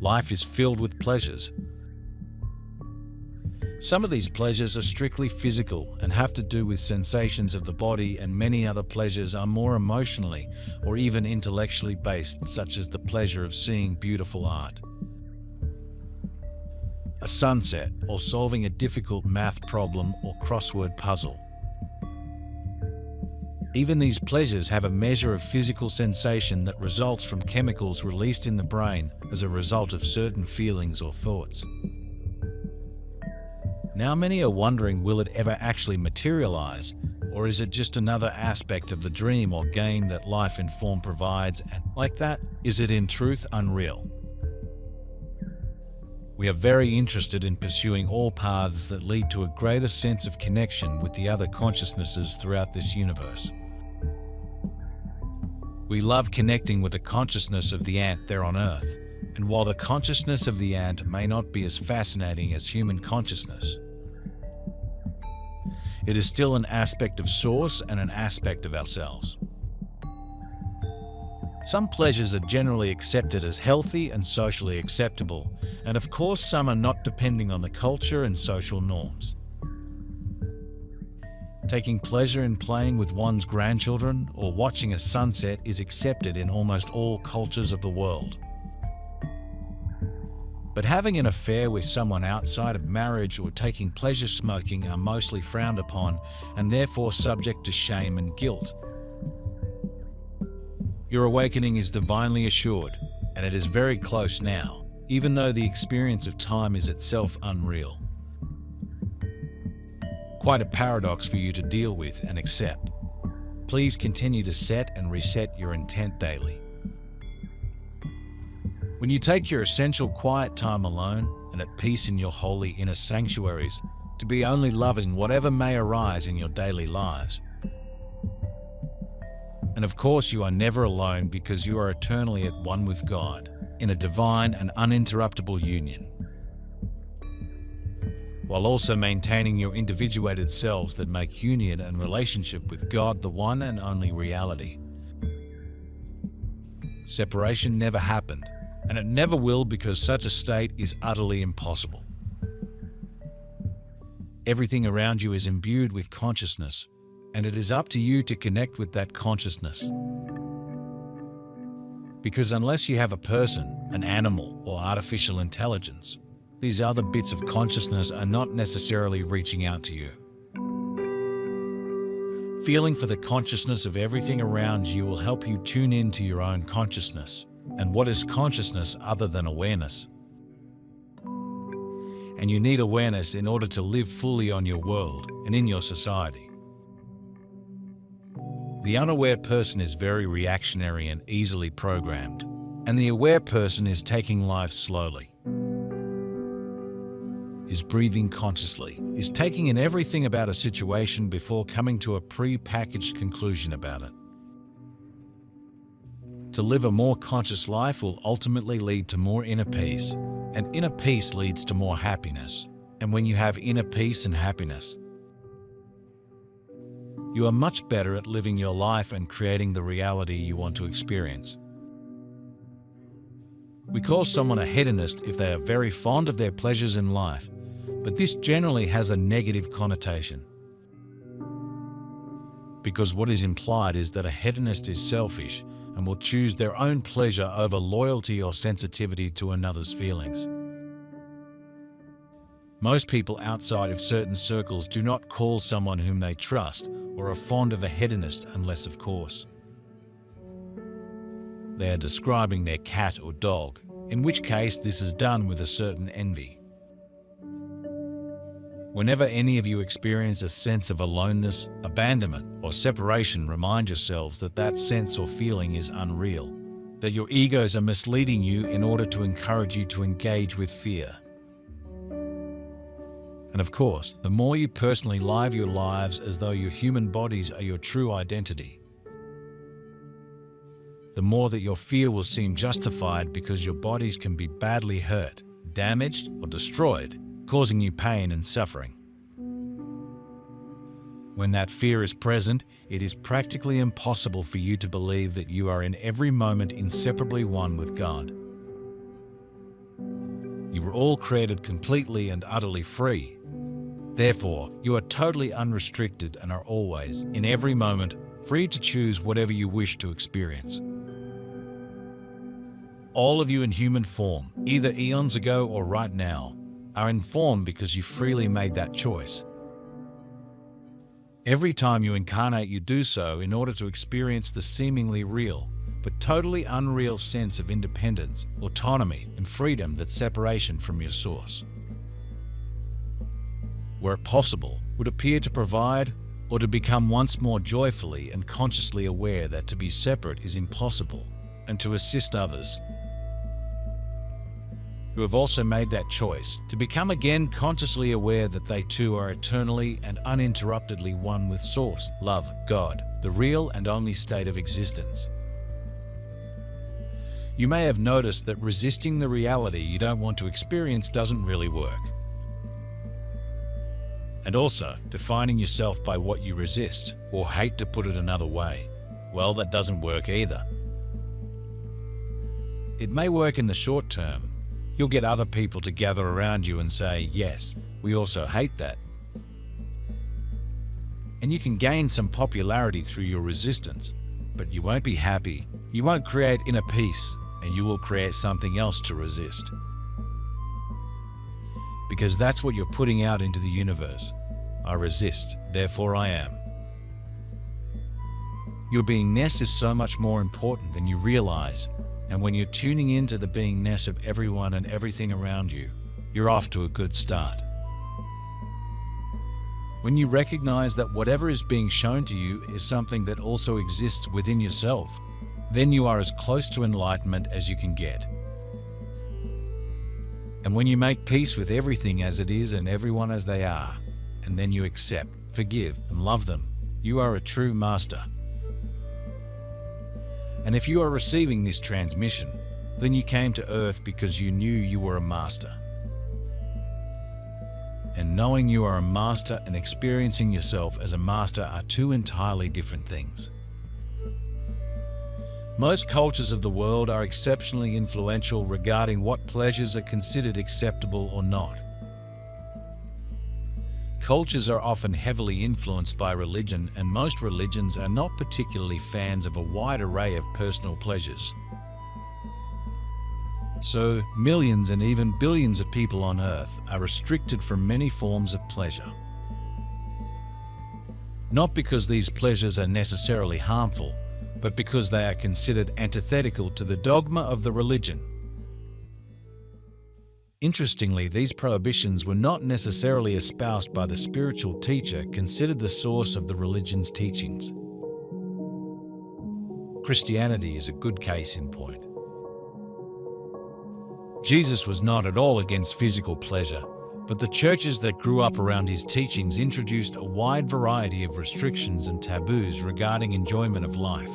Life is filled with pleasures. Some of these pleasures are strictly physical and have to do with sensations of the body, and many other pleasures are more emotionally or even intellectually based, such as the pleasure of seeing beautiful art, a sunset, or solving a difficult math problem or crossword puzzle. Even these pleasures have a measure of physical sensation that results from chemicals released in the brain as a result of certain feelings or thoughts. Now many are wondering, will it ever actually materialize, or is it just another aspect of the dream or game that life in form provides, and like that, is it in truth unreal? We are very interested in pursuing all paths that lead to a greater sense of connection with the other consciousnesses throughout this universe. We love connecting with the consciousness of the ant there on Earth, and while the consciousness of the ant may not be as fascinating as human consciousness, it is still an aspect of Source and an aspect of ourselves. Some pleasures are generally accepted as healthy and socially acceptable, and of course some are not, depending on the culture and social norms. Taking pleasure in playing with one's grandchildren or watching a sunset is accepted in almost all cultures of the world. But having an affair with someone outside of marriage or taking pleasure smoking are mostly frowned upon and therefore subject to shame and guilt. Your awakening is divinely assured, and it is very close now, even though the experience of time is itself unreal. Quite a paradox for you to deal with and accept. Please continue to set and reset your intent daily. When you take your essential quiet time alone and at peace in your holy inner sanctuaries, to be only loving whatever may arise in your daily lives. And of course you are never alone, because you are eternally at one with God, in a divine and uninterruptible union, while also maintaining your individuated selves that make union and relationship with God the one and only reality. Separation never happened, and it never will, because such a state is utterly impossible. Everything around you is imbued with consciousness, and it is up to you to connect with that consciousness. Because unless you have a person, an animal, or artificial intelligence, these other bits of consciousness are not necessarily reaching out to you. Feeling for the consciousness of everything around you will help you tune in to your own consciousness. And what is consciousness other than awareness? And you need awareness in order to live fully on your world and in your society. The unaware person is very reactionary and easily programmed, and the aware person is taking life slowly, is breathing consciously, is taking in everything about a situation before coming to a pre-packaged conclusion about it. To live a more conscious life will ultimately lead to more inner peace, and inner peace leads to more happiness. And when you have inner peace and happiness, you are much better at living your life and creating the reality you want to experience. We call someone a hedonist if they are very fond of their pleasures in life, but this generally has a negative connotation. Because what is implied is that a hedonist is selfish and will choose their own pleasure over loyalty or sensitivity to another's feelings. Most people outside of certain circles do not call someone whom they trust or are fond of a hedonist unless, of course, they are describing their cat or dog, in which case this is done with a certain envy. Whenever any of you experience a sense of aloneness, abandonment, or separation, remind yourselves that that sense or feeling is unreal, that your egos are misleading you in order to encourage you to engage with fear. And of course, the more you personally live your lives as though your human bodies are your true identity, the more that your fear will seem justified, because your bodies can be badly hurt, damaged, or destroyed, causing you pain and suffering. When that fear is present, it is practically impossible for you to believe that you are in every moment inseparably one with God. You were all created completely and utterly free. Therefore, you are totally unrestricted and are always, in every moment, free to choose whatever you wish to experience. All of you in human form, either eons ago or right now, are informed because you freely made that choice. Every time you incarnate, you do so in order to experience the seemingly real, but totally unreal sense of independence, autonomy, and freedom that separation from your source, where possible, would appear to provide, or to become once more joyfully and consciously aware that to be separate is impossible, and to assist others who have also made that choice, to become again consciously aware that they too are eternally and uninterruptedly one with Source, Love, God, the real and only state of existence. You may have noticed that resisting the reality you don't want to experience doesn't really work. And also, defining yourself by what you resist, or hate to put it another way, well, that doesn't work either. It may work in the short term. You'll get other people to gather around you and say, yes, we also hate that. And you can gain some popularity through your resistance, but you won't be happy, you won't create inner peace, and you will create something else to resist. Because that's what you're putting out into the universe. I resist, therefore I am. Your beingness is so much more important than you realize. And when you're tuning into the beingness of everyone and everything around you, you're off to a good start. When you recognize that whatever is being shown to you is something that also exists within yourself, then you are as close to enlightenment as you can get. And when you make peace with everything as it is and everyone as they are, and then you accept, forgive, and love them, you are a true master. And if you are receiving this transmission, then you came to Earth because you knew you were a master. And knowing you are a master and experiencing yourself as a master are two entirely different things. Most cultures of the world are exceptionally influential regarding what pleasures are considered acceptable or not. Cultures are often heavily influenced by religion, and most religions are not particularly fans of a wide array of personal pleasures. So, millions and even billions of people on Earth are restricted from many forms of pleasure. Not because these pleasures are necessarily harmful, but because they are considered antithetical to the dogma of the religion. Interestingly, these prohibitions were not necessarily espoused by the spiritual teacher considered the source of the religion's teachings. Christianity is a good case in point. Jesus was not at all against physical pleasure, but the churches that grew up around his teachings introduced a wide variety of restrictions and taboos regarding enjoyment of life.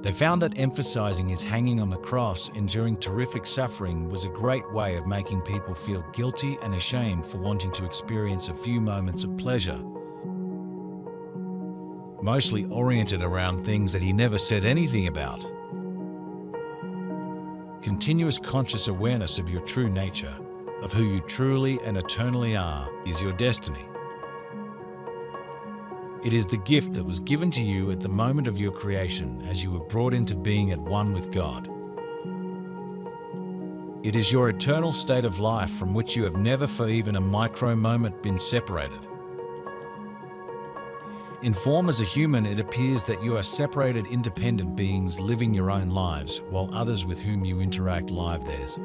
They found that emphasizing his hanging on the cross, enduring terrific suffering, was a great way of making people feel guilty and ashamed for wanting to experience a few moments of pleasure, mostly oriented around things that he never said anything about. Continuous conscious awareness of your true nature, of who you truly and eternally are, is your destiny. It is the gift that was given to you at the moment of your creation as you were brought into being at one with God. It is your eternal state of life from which you have never for even a micro moment been separated. In form as a human, it appears that you are separated independent beings living your own lives, while others with whom you interact live theirs.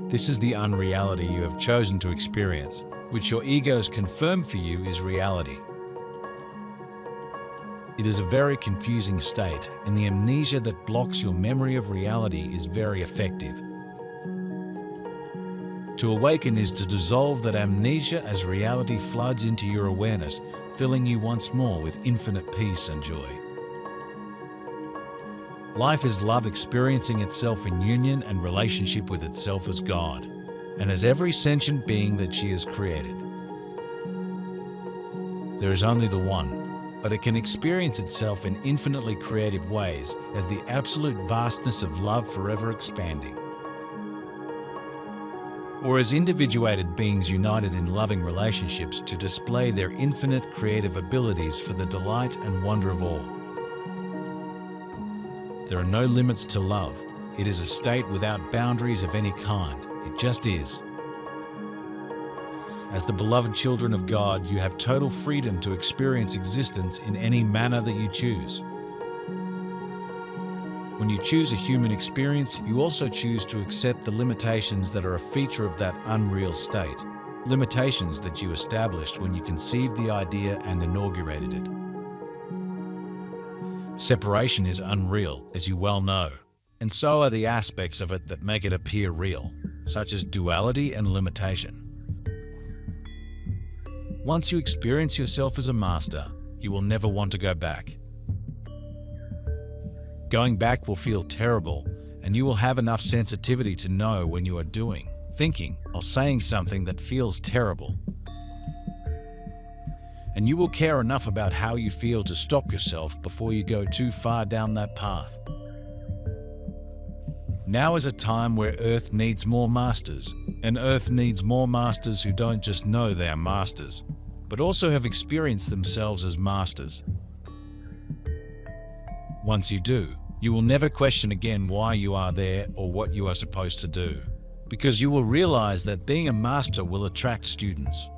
This is the unreality you have chosen to experience, which your egos confirm for you is reality. It is a very confusing state, and the amnesia that blocks your memory of reality is very effective. To awaken is to dissolve that amnesia as reality floods into your awareness, filling you once more with infinite peace and joy. Life is love experiencing itself in union and relationship with itself as God, and as every sentient being that she has created. There is only the one, but it can experience itself in infinitely creative ways as the absolute vastness of love forever expanding. Or as individuated beings united in loving relationships to display their infinite creative abilities for the delight and wonder of all. There are no limits to love. It is a state without boundaries of any kind. It just is. As the beloved children of God, you have total freedom to experience existence in any manner that you choose. When you choose a human experience, you also choose to accept the limitations that are a feature of that unreal state, limitations that you established when you conceived the idea and inaugurated it. Separation is unreal, as you well know, and so are the aspects of it that make it appear real, such as duality and limitation. Once you experience yourself as a master, you will never want to go back. Going back will feel terrible, and you will have enough sensitivity to know when you are doing, thinking, or saying something that feels terrible. And you will care enough about how you feel to stop yourself before you go too far down that path. Now is a time where Earth needs more masters, and Earth needs more masters who don't just know they are masters, but also have experienced themselves as masters. Once you do, you will never question again why you are there or what you are supposed to do, because you will realize that being a master will attract students.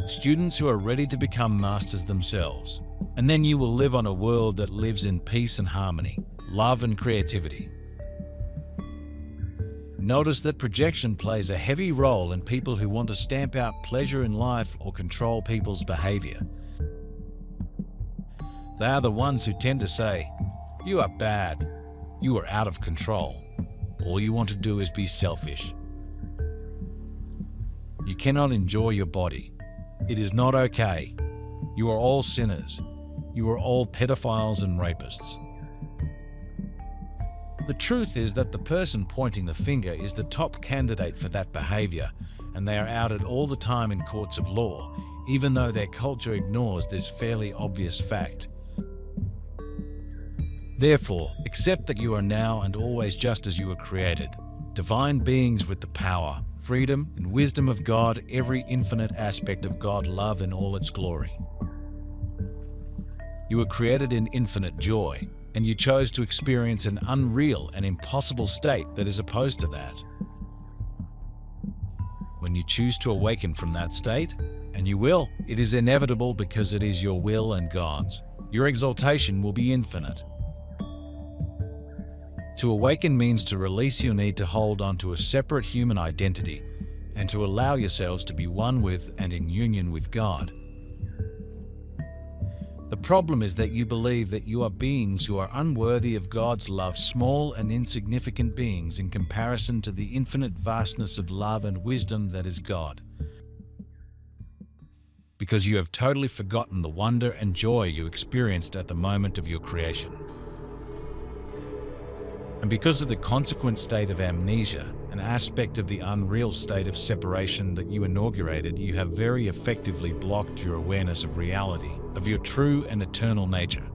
Students who are ready to become masters themselves, and then you will live on a world that lives in peace and harmony, love and creativity. Notice that projection plays a heavy role in people who want to stamp out pleasure in life or control people's behavior. They are the ones who tend to say, "You are bad. You are out of control. All you want to do is be selfish. You cannot enjoy your body. It is not okay. You are all sinners. You are all pedophiles and rapists." The truth is that the person pointing the finger is the top candidate for that behavior, and they are outed all the time in courts of law, even though their culture ignores this fairly obvious fact. Therefore, accept that you are now and always just as you were created, divine beings with the power, freedom, and wisdom of God, every infinite aspect of God love in all its glory. You were created in infinite joy, and you chose to experience an unreal and impossible state that is opposed to that. When you choose to awaken from that state, and you will, it is inevitable because it is your will and God's, your exaltation will be infinite. To awaken means to release your need to hold on to a separate human identity and to allow yourselves to be one with and in union with God. The problem is that you believe that you are beings who are unworthy of God's love, small and insignificant beings in comparison to the infinite vastness of love and wisdom that is God. Because you have totally forgotten the wonder and joy you experienced at the moment of your creation. And because of the consequent state of amnesia, an aspect of the unreal state of separation that you inaugurated, you have very effectively blocked your awareness of reality, of your true and eternal nature.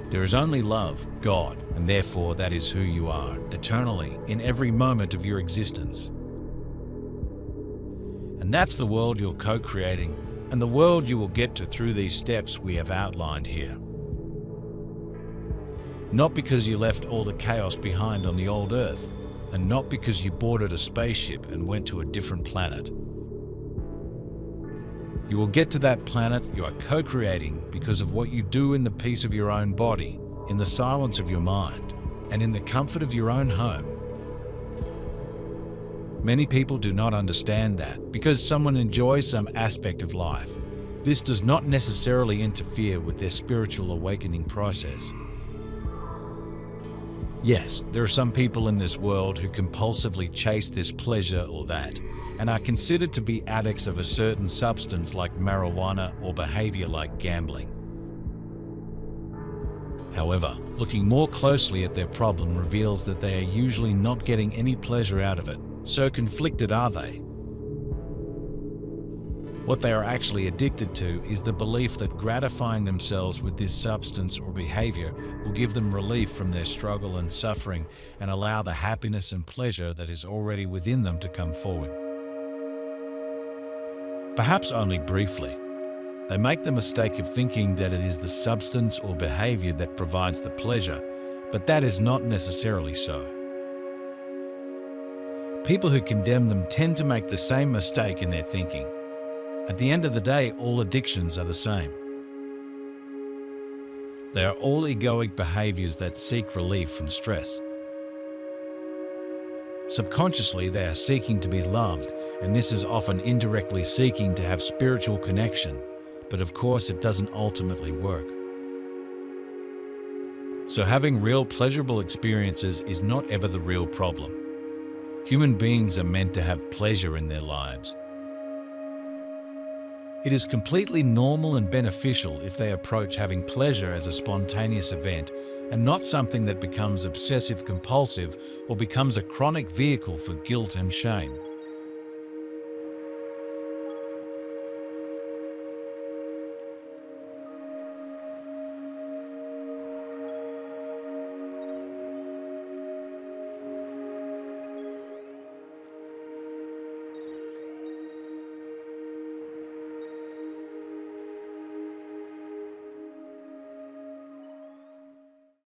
There is only love, God, and therefore that is who you are, eternally, in every moment of your existence. And that's the world you're co-creating, and the world you will get to through these steps we have outlined here. Not because you left all the chaos behind on the old Earth, and not because you boarded a spaceship and went to a different planet. You will get to that planet you are co-creating because of what you do in the peace of your own body, in the silence of your mind, and in the comfort of your own home. Many people do not understand that because someone enjoys some aspect of life, this does not necessarily interfere with their spiritual awakening process. Yes, there are some people in this world who compulsively chase this pleasure or that, and are considered to be addicts of a certain substance like marijuana or behavior like gambling. However, looking more closely at their problem reveals that they are usually not getting any pleasure out of it, so conflicted are they. What they are actually addicted to is the belief that gratifying themselves with this substance or behavior will give them relief from their struggle and suffering and allow the happiness and pleasure that is already within them to come forward. Perhaps only briefly, they make the mistake of thinking that it is the substance or behavior that provides the pleasure, but that is not necessarily so. People who condemn them tend to make the same mistake in their thinking. At the end of the day, all addictions are the same. They are all egoic behaviors that seek relief from stress. Subconsciously, they are seeking to be loved, and this is often indirectly seeking to have spiritual connection, but of course it doesn't ultimately work. So having real pleasurable experiences is not ever the real problem. Human beings are meant to have pleasure in their lives. It is completely normal and beneficial if they approach having pleasure as a spontaneous event and not something that becomes obsessive-compulsive or becomes a chronic vehicle for guilt and shame.